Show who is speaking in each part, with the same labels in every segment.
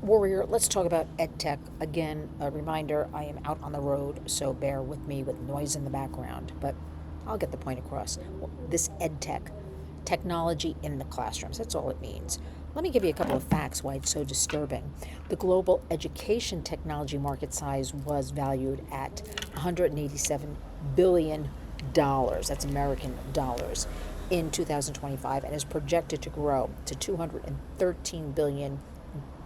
Speaker 1: Warrior, let's talk about EdTech. Again, a reminder, I am out on the road, so bear with me with noise in the background, but I'll get the point across. This EdTech, technology in the classrooms, that's all it means. Let me give you a couple of facts why it's so disturbing. The global education technology market size was valued at $187 billion, that's American dollars, in 2025 and is projected to grow to 213 billion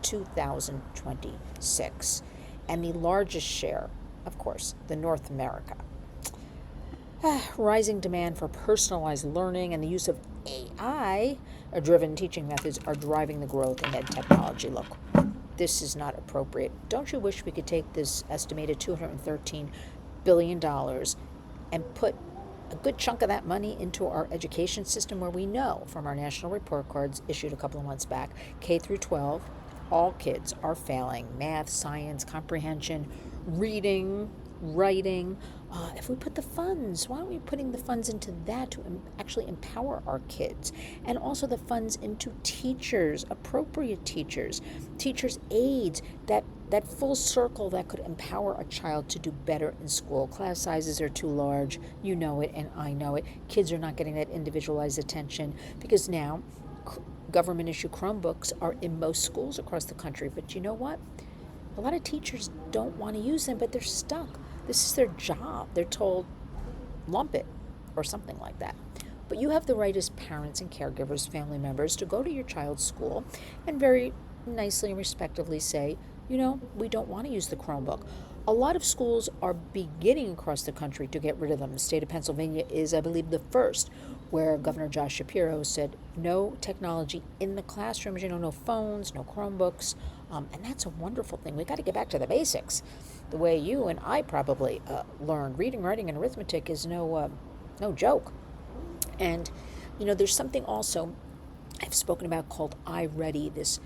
Speaker 1: 2026. And the largest share, of course, the North America. Rising demand for personalized learning and the use of AI driven teaching methods are driving the growth in ed technology. Look, this is not appropriate. Don't you wish we could take this estimated $213 billion and put a good chunk of that money into our education system, where we know from our national report cards issued a couple of months back, K through 12, all kids are failing math, science, comprehension, reading, writing. If we put the funds, why aren't we putting the funds into that to actually empower our kids? And also the funds into teachers, appropriate teachers, teachers' aides, that full circle that could empower a child to do better in school. Class sizes are too large. You know it, and I know it. Kids are not getting that individualized attention because now government issue Chromebooks are in most schools across the country. But you know what? A lot of teachers don't want to use them, but they're stuck. This is their job. They're told, lump it, or something like that. But you have the right as parents and caregivers, family members, to go to your child's school and very nicely and respectively say, we don't want to use the Chromebook. A lot of schools are beginning across the country to get rid of them. The state of Pennsylvania is, I believe, the first, where Governor Josh Shapiro said no technology in the classrooms, no phones, no Chromebooks. And that's a wonderful thing. We've got to get back to the basics. The way you and I probably learned reading, writing, and arithmetic is no joke. And, there's something also I've spoken about called iReady, this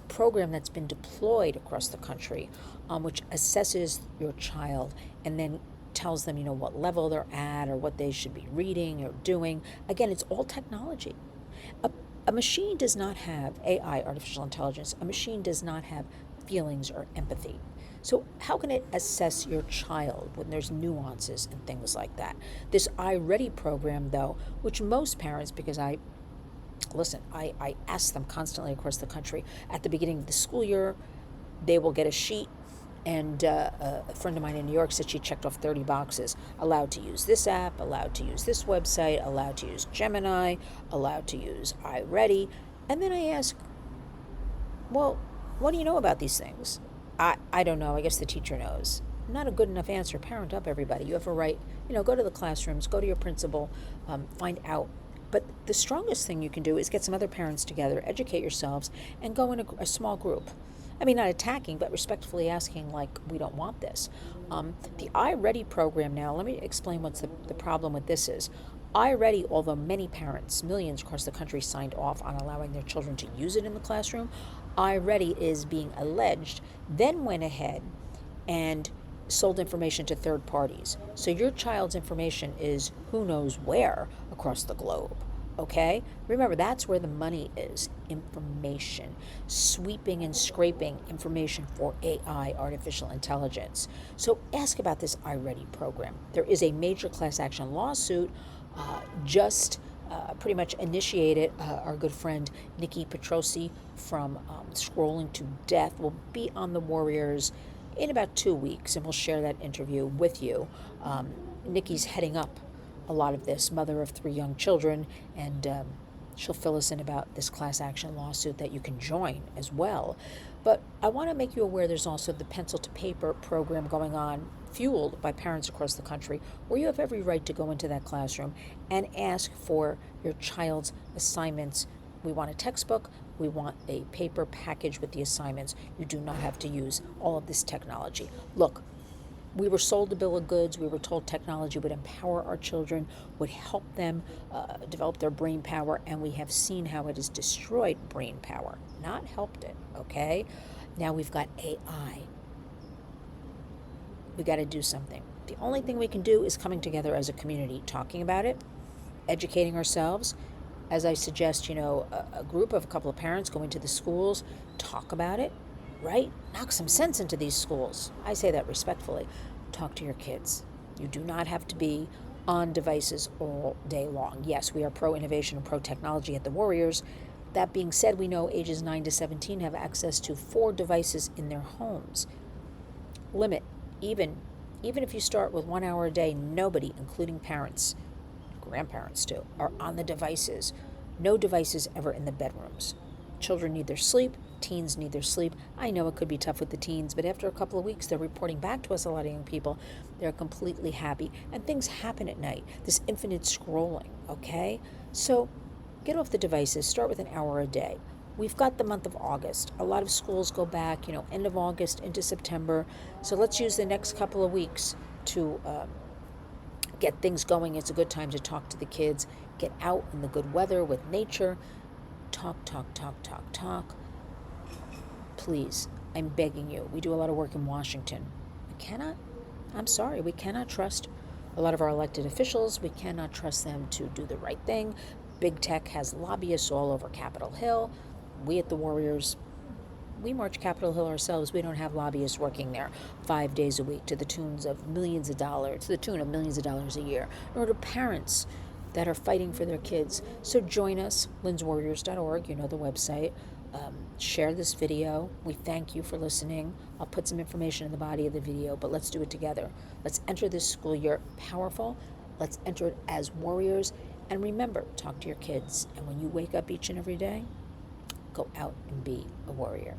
Speaker 1: program that's been deployed across the country, which assesses your child and then tells them, what level they're at or what they should be reading or doing. Again, it's all technology. A machine does not have AI, artificial intelligence. A machine does not have feelings or empathy. So how can it assess your child when there's nuances and things like that? This iReady program, though, which most parents, because I ask them constantly across the country, at the beginning of the school year, they will get a sheet, and a friend of mine in New York said she checked off 30 boxes. Allowed to use this app, allowed to use this website, allowed to use Gemini, allowed to use iReady. And then I ask, well, what do you know about these things? I don't know. I guess the teacher knows. Not a good enough answer. Parent up, everybody. You have a right, go to the classrooms, go to your principal, find out. But the strongest thing you can do is get some other parents together, educate yourselves, and go in a small group. I mean, not attacking, but respectfully asking, we don't want this. The iReady program now, let me explain what's the problem with this is. iReady, although many parents, millions across the country, signed off on allowing their children to use it in the classroom, iReady is being alleged, then went ahead and sold information to third parties. So your child's information is who knows where across the globe. Okay? Remember, that's where the money is. Information. Sweeping and scraping information for AI, artificial intelligence. So ask about this iReady program. There is a major class action lawsuit just pretty much initiated. Our good friend Nikki Petrosi from Scrolling to Death will be on the Warriors in about 2 weeks, and we'll share that interview with you. Nikki's heading up a lot of this, mother of 3 young children, and she'll fill us in about this class action lawsuit that you can join as well. But I want to make you aware there's also the pencil to paper program going on, fueled by parents across the country, where you have every right to go into that classroom and ask for your child's assignments. We want a textbook. We want a paper package with the assignments. You do not have to use all of this technology. Look, we were sold a bill of goods. We were told technology would empower our children, would help them develop their brain power, and we have seen how it has destroyed brain power, not helped it, okay? Now we've got AI. We got to do something. The only thing we can do is coming together as a community, talking about it, educating ourselves. As I suggest, a group of a couple of parents go into the schools, talk about it, right? Knock some sense into these schools. I say that respectfully. Talk to your kids. You do not have to be on devices all day long. Yes, we are pro-innovation and pro-technology at the Warriors. That being said, we know ages 9 to 17 have access to 4 devices in their homes. Limit, even if you start with 1 hour a day, nobody, including parents, grandparents too, are on the devices. No devices ever in the bedrooms. Children need their sleep. Teens need their sleep. I know it could be tough with the teens, but after a couple of weeks, they're reporting back to us, a lot of young people. They're completely happy. And things happen at night. This infinite scrolling, okay? So get off the devices. Start with an hour a day. We've got the month of August. A lot of schools go back, end of August into September. So let's use the next couple of weeks to get things going. It's a good time to talk to the kids. Get out in the good weather with nature. Talk, talk, talk, talk, talk. Please, I'm begging you. We do a lot of work in Washington. We cannot trust a lot of our elected officials. We cannot trust them to do the right thing. Big tech has lobbyists all over Capitol Hill. We at the Warriors, we march Capitol Hill ourselves. We don't have lobbyists working there 5 days a week to the tune of millions of dollars a year, nor to parents that are fighting for their kids. So join us, lynswarriors.org, the website. Share this video. We thank you for listening. I'll put some information in the body of the video, but let's do it together. Let's enter this school year powerful. Let's enter it as warriors. And remember, talk to your kids. And when you wake up each and every day, go out and be a warrior.